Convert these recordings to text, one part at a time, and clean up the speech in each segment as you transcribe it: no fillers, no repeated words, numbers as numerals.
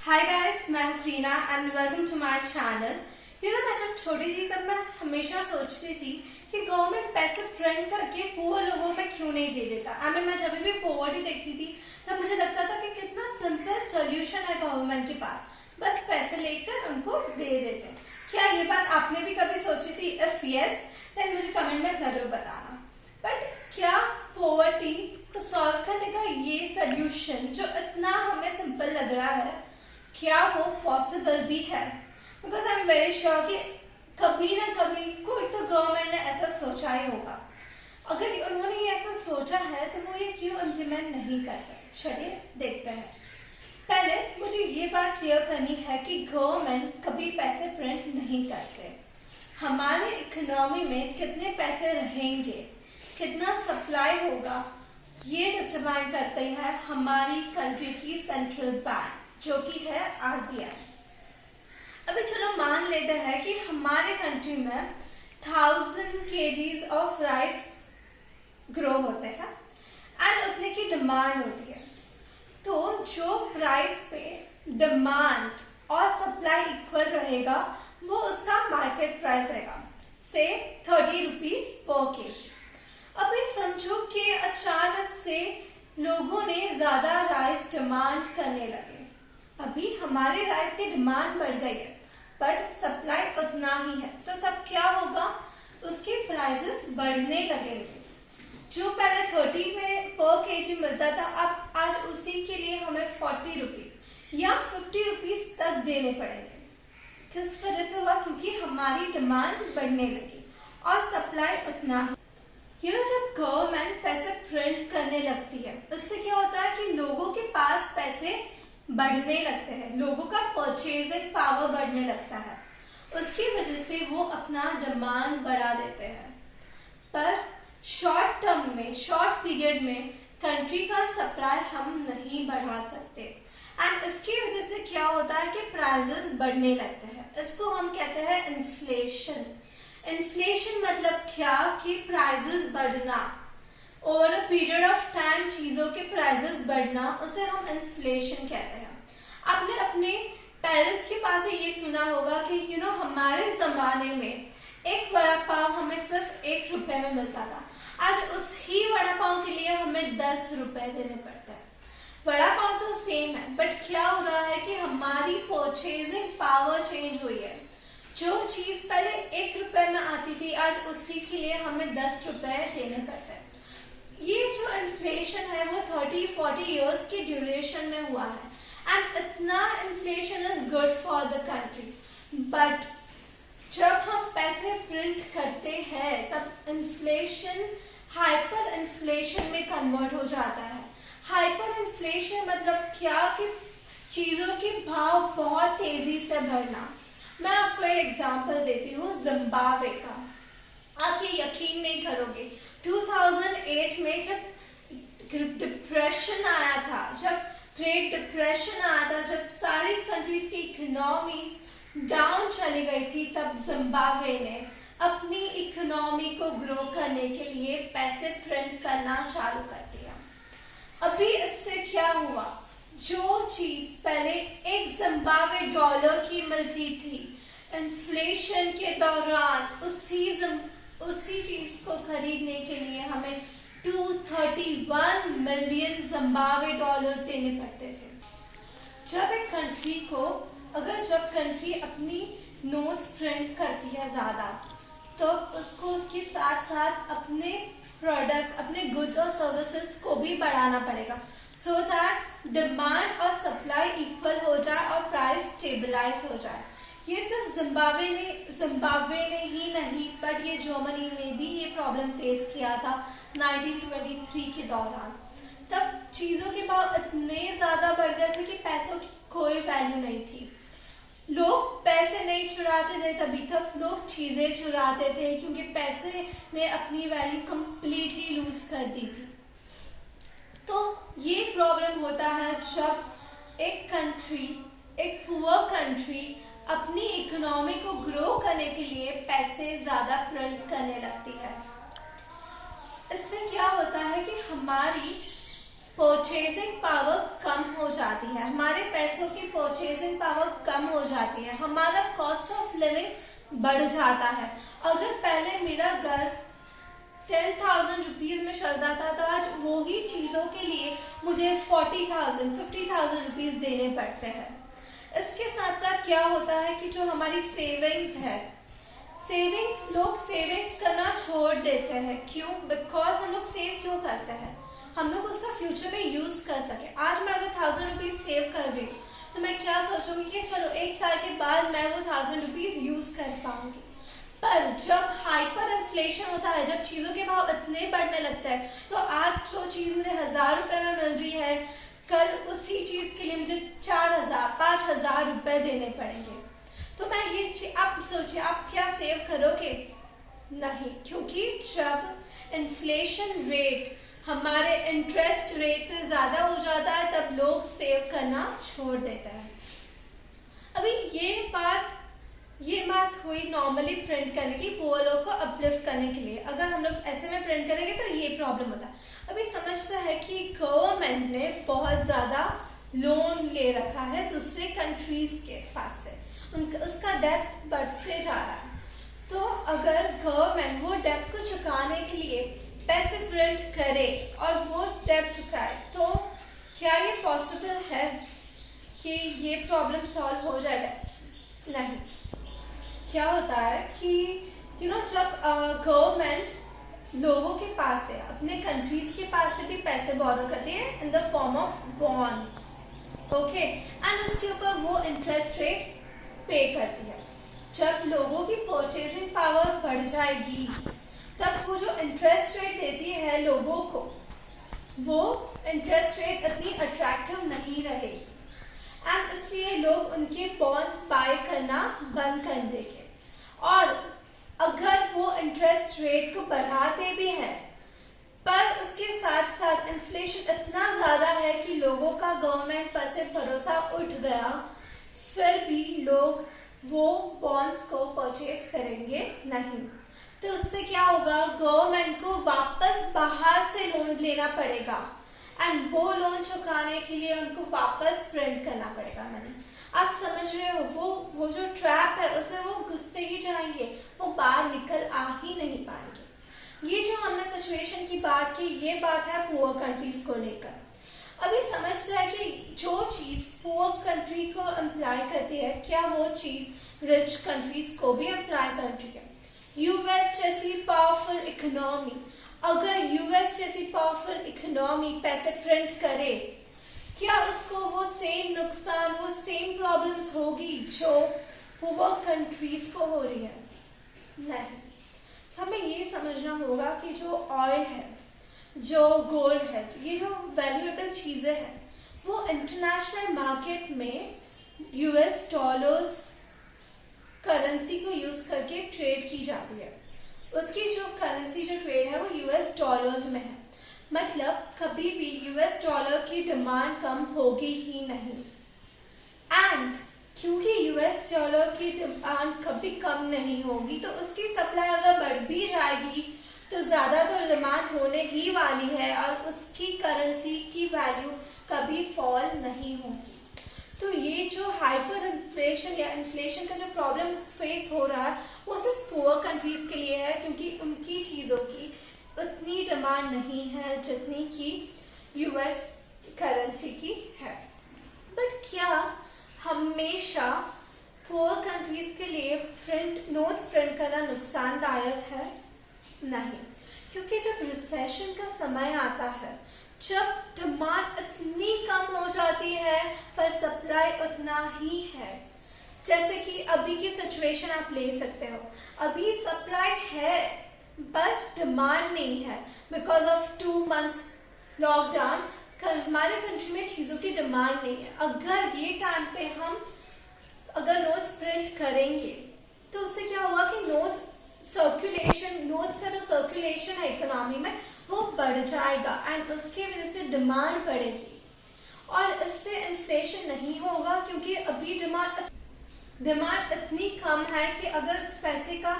हाय guys, मैं हूँ Reena and welcome to my channel. मैं जब छोटी थी तब मैं हमेशा सोचती थी कि गवर्नमेंट पैसे प्रिंट करके पुअर लोगों में क्यों नहीं दे देता। मैं जब भी पॉवर्टी देखती थी तब मुझे लगता था कि कितना सिंपल सोल्यूशन है गवर्नमेंट के पास, बस पैसे लेकर उनको दे देते हैं। क्या ये बात आपने भी कभी सोची थी? इफ यस देन मुझे कमेंट में जरूर बताना। बट क्या पॉवर्टी को सॉल्व करने का ये सोल्यूशन जो इतना हमें सिंपल लग रहा है, क्या वो पॉसिबल भी है? Because I am very sure कि कभी ना कभी कोई तो गवर्नमेंट ने ऐसा सोचा ही होगा। अगर उन्होंने ये ऐसा सोचा है तो वो ये क्यों इम्प्लीमेंट नहीं करते? चलिए देखते हैं। पहले मुझे ये बात क्लियर करनी है कि गवर्नमेंट कभी पैसे प्रिंट नहीं करते। हमारे इकोनॉमी में कितने पैसे रहेंगे, कितना सप्लाई होगा, ये डिटरमाइन करते हैं हमारी कंट्री की सेंट्रल बैंक जो कि है आरबीआई। अभी चलो मान लेते हैं कि हमारे कंट्री में 1000 kgs ऑफ राइस ग्रो होते हैं एंड उतने की डिमांड होती है। तो जो प्राइस पे डिमांड और सप्लाई इक्वल रहेगा वो उसका मार्केट प्राइस रहेगा, से 30 रुपीज पर केजी। अभी समझो कि अचानक से लोगों ने ज्यादा राइस डिमांड करने लगे। अभी हमारे राइस की डिमांड बढ़ गई है बट सप्लाई उतना ही है, तो तब क्या होगा? उसके प्राइसेस बढ़ने लगेंगे। जो पहले 30 में पर केजी मिलता था, अब आज उसी के लिए हमें 40 रुपीज या 50 रुपीज तक देने पड़ेंगे। किस वजह से हुआ? क्योंकि हमारी डिमांड बढ़ने लगी और सप्लाई उतना ही। जब गवर्नमेंट पैसे प्रिंट करने लगती है उससे क्या होता है कि लोगों के पास पैसे बढ़ने लगते हैं, लोगों का परचेजिंग पावर बढ़ने लगता है। उसकी वजह से वो अपना डिमांड बढ़ा देते हैं। पर शॉर्ट टर्म में, शॉर्ट पीरियड में कंट्री का सप्लाई हम नहीं बढ़ा सकते एंड इसकी वजह से क्या होता है कि प्राइसेस बढ़ने लगते हैं। इसको हम कहते हैं इन्फ्लेशन। इन्फ्लेशन मतलब क्या? कि प्राइसेस बढ़ना, over a period of time चीजों के प्राइसेस बढ़ना, उसे हम इन्फ्लेशन कहते हैं। आपने अपने पेरेंट्स के पास से ये सुना होगा कि हमारे जमाने में एक वड़ा पाव हमें सिर्फ 1 रुपए में मिलता था, आज उस ही वड़ा पाव के लिए हमें 10 रुपए देने पड़ते हैं। वड़ा पाव तो सेम है बट क्या हो रहा है कि हमारी परचेजिंग पावर चेंज हुई है। जो चीज पहले 1 रुपए में आती थी आज उसी के लिए हमें 10 रुपए देने पड़ते हैं। ये जो इन्फ्लेशन है वो 30-40 इयर्स की ड्यूरेशन में हुआ है एंड इतना inflation is good for the country. But जब हम पैसे प्रिंट करते हैं तब इन्फ्लेशन हाइपर इन्फ्लेशन में कन्वर्ट हो जाता है। हाइपर इन्फ्लेशन मतलब क्या? कि चीजों के भाव बहुत तेजी से बढ़ना। मैं आपको एक एग्जांपल देती हूँ जिम्बाब्वे का। आप ये यकीन नहीं करोगे, 2008 में जब डिप्रेशन आया था, जब ग्रेट डिप्रेशन आया था, जब सारी कंट्रीज की इकोनॉमीज डाउन चली गई थी, तब जिम्बाब्वे ने अपनी इकोनॉमी को ग्रो करने के लिए पैसे प्रिंट करना चालू कर दिया। अभी इससे क्या हुआ? जो चीज पहले 1 जिम्बाब्वे डॉलर की मिलती थी, इन्फ्लेशन के दौरान उसी चीज को खरीदने के लिए हमें 231 मिलियन जिम्बाब्वे डॉलर्स देने पड़ते थे। जब कंट्री अपनी नोट्स प्रिंट करती है ज्यादा, तो उसको उसके साथ साथ अपने प्रोडक्ट्स, अपने गुड्स और सर्विसेज को भी बढ़ाना पड़ेगा सो दैट डिमांड और सप्लाई इक्वल हो जाए और प्राइस स्टेबलाइज हो जाए। ये सिर्फ जिम्बाब्वे ने ही नहीं बट ये जर्मनी ने भी ये प्रॉब्लम फेस किया था 1923 के दौरान। तब चीजों के भाव इतने ज्यादा बढ़ गए थे कि पैसों की कोई वैल्यू नहीं थी। लोग पैसे नहीं चुराते थे, तभी तक लोग चीजें चुराते थे क्योंकि पैसे ने अपनी वैल्यू कंप्लीटली लूज कर दी थी। तो ये प्रॉब्लम होता है जब एक पुअर कंट्री अपनी इकोनॉमी को ग्रो करने के लिए पैसे ज्यादा प्रिंट करने लगती है। इससे क्या होता है कि हमारी परचेजिंग पावर कम हो जाती है, हमारे पैसों की परचेजिंग पावर कम हो जाती है, हमारा कॉस्ट ऑफ लिविंग बढ़ जाता है। अगर पहले मेरा घर 10,000 रुपीज में चलता था तो आज वो ही चीजों के लिए मुझे 40,000 50,000 रुपीज देने पड़ते हैं। इसके साथ साथ क्या होता है कि जो हमारी सेविंग्स है, लोग सेविंग्स करना छोड़ देते हैं। क्यों? बिकॉज हम लोग सेव क्यों करते हैं? हम लोग उसका फ्यूचर में यूज कर सके। आज मैं अगर 1,000 रुपीज सेव कर रही हूँ तो मैं क्या सोचूंगी कि चलो 1 साल के बाद मैं वो 1,000 रुपीज यूज कर पाऊंगी। पर जब हाइपर इन्फ्लेशन होता है, जब चीजों के भाव इतने बढ़ने लगते हैं, तो आज जो चीज मुझे 1,000 रुपए में मिल रही है, कल उसी चीज के लिए मुझे 4,000 5,000 रुपए देने पड़ेंगे। तो मैं ये आप सोचिए, आप क्या सेव करोगे? नहीं, क्योंकि जब इन्फ्लेशन रेट हमारे इंटरेस्ट रेट से ज्यादा हो जाता है तब लोग सेव करना छोड़ देते हैं। अभी ये बात हुई नॉर्मली प्रिंट करने की, पुअर लोग को अपलिफ्ट करने के लिए। अगर हम लोग ऐसे में प्रिंट करेंगे तो ये प्रॉब्लम होता है। अभी समझता है कि गवर्नमेंट ने बहुत ज्यादा लोन ले रखा है दूसरे कंट्रीज के पास से, उसका डेब्ट बढ़ते जा रहा है। तो अगर गवर्नमेंट वो डेब्ट को चुकाने के लिए पैसे प्रिंट करे और वो डेब्ट चुकाए, तो क्या ये पॉसिबल है कि ये प्रॉब्लम सॉल्व हो जाए डेब्ट? नहीं। क्या होता है कि जब गवर्नमेंट लोगों के पास से, अपने कंट्रीज के पास से भी पैसे बोरो करती है in the form of bonds, okay, and उसके ऊपर वो इंटरेस्ट रेट पे करती है। जब लोगों की परचेजिंग पावर बढ़ जाएगी तब वो जो इंटरेस्ट रेट देती है लोगों को, वो इंटरेस्ट रेट इतनी अट्रैक्टिव नहीं रहेगी, एंड इसलिए लोग उनके बॉन्ड्स बाय करना बंद कर देंगे। और अगर वो इंटरेस्ट रेट को बढ़ाते भी हैं, पर उसके साथ साथ इन्फ्लेशन इतना ज्यादा है कि लोगों का गवर्नमेंट पर से भरोसा उठ गया, फिर भी लोग वो बॉन्ड्स को परचेज करेंगे नहीं। तो उससे क्या होगा? गवर्नमेंट को वापस बाहर से लोन लेना पड़ेगा, एंड वो लोन चुकाने के लिए उनको वापस प्रिंट करना पड़ेगा मनी। आप समझ रहे हो? वो जो ट्रैप है उसमें वो घुसते ही जाएंगे, वो बाहर निकल आ ही नहीं पाएंगे। ये जो हमने सिचुएशन की बात की, ये बात है पुअर कंट्रीज को लेकर। अभी समझता है कि जो चीज पुअर कंट्री को अप्लाई करती है, क्या वो चीज रिच कंट्रीज को भी अप्लाई करती है? यूएस जैसी पावरफुल इकोनॉमी, अगर यूएस जैसी पावरफुल इकोनॉमी पैसे प्रिंट करे, क्या उसको वो सेम नुकसान, वो सेम प्रॉब्लम्स होगी जो पुअर कंट्रीज को हो रही है? नहीं। हमें ये समझना होगा कि जो ऑयल है, जो गोल्ड है, ये जो वैल्यूएबल चीजें हैं, वो इंटरनेशनल मार्केट में यूएस डॉलर्स करेंसी को यूज करके ट्रेड की जाती है। उसकी जो करेंसी जो ट्रेड है वो यूएस डॉलर्स में है, मतलब कभी भी यूएस डॉलर की डिमांड कम होगी ही नहीं। एंड क्योंकि यूएस डॉलर की डिमांड कभी कम नहीं होगी, तो उसकी सप्लाई अगर बढ़ भी जाएगी तो ज्यादा तो डिमांड होने ही वाली है, और उसकी करेंसी की वैल्यू कभी फॉल नहीं होगी। तो ये जो हाइपर इन्फ्लेशन या इन्फ्लेशन का जो प्रॉब्लम फेस हो रहा है, वो सिर्फ पुअर कंट्रीज के लिए है, क्योंकि उनकी चीजों की उतनी डिमांड नहीं है जितनी की यूएस करेंसी की है। बट क्या हमेशा पुअर कंट्रीज के लिए नोट्स प्रिंट करना नुकसानदायक है? नहीं, क्योंकि जब रिसेशन का समय आता है, जब डिमांड इतनी कम हो जाती है पर सप्लाई उतना ही है, जैसे कि अभी की सिचुएशन आप ले सकते हो, अभी सप्लाई है पर डिमांड नहीं है बिकॉज ऑफ 2 months लॉकडाउन। हमारे कंट्री में चीजों की डिमांड नहीं है। अगर ये टाइम पे हम अगर नोट्स प्रिंट करेंगे तो उससे क्या होगा कि नोट्स का जो सर्कुलेशन है इकोनॉमी में वो बढ़ जाएगा, एंड उसकी वजह से डिमांड बढ़ेगी, और इससे इन्फ्लेशन नहीं होगा, क्योंकि अभी डिमांड इतनी कम है कि अगर पैसे का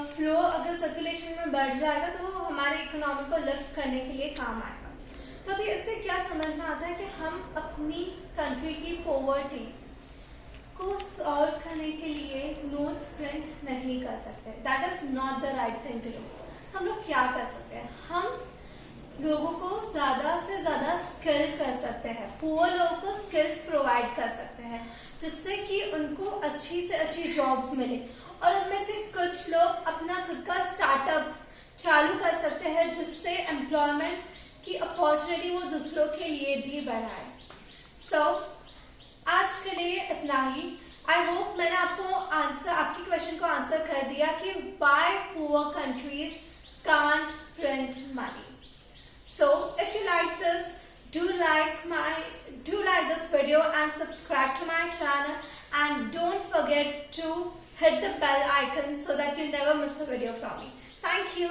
फ्लो अगर सर्कुलेशन में बढ़ जाएगा तो वो हमारे इकोनॉमी को लिफ्ट करने के लिए काम आएगा। तो अभी इससे क्या समझ में आता है कि हम अपनी कंट्री की पॉवर्टी को सॉल्व करने के लिए नोट्स प्रिंट नहीं कर सकते. That is not the right thing to do. हम लोग क्या कर सकते हैं, हम लोगों को ज्यादा से ज्यादा स्किल कर सकते हैं, पुअर लोगों को स्किल्स प्रोवाइड कर सकते हैं जिससे कि उनको अच्छी से अच्छी जॉब्स मिले और उनमें से कुछ लोग अपना खुद का स्टार्टअप्स चालू कर सकते हैं जिससे एम्प्लॉयमेंट की अपॉर्चुनिटी वो दूसरों के लिए भी बढ़ाए. सो आज के लिए इतना ही. आई होप मैंने आपकी क्वेश्चन को आंसर कर दिया कि why poor countries can't print money. So if you like this, do like this video and subscribe to my channel, and don't forget to hit the bell icon so that you never miss a video from me. Thank you.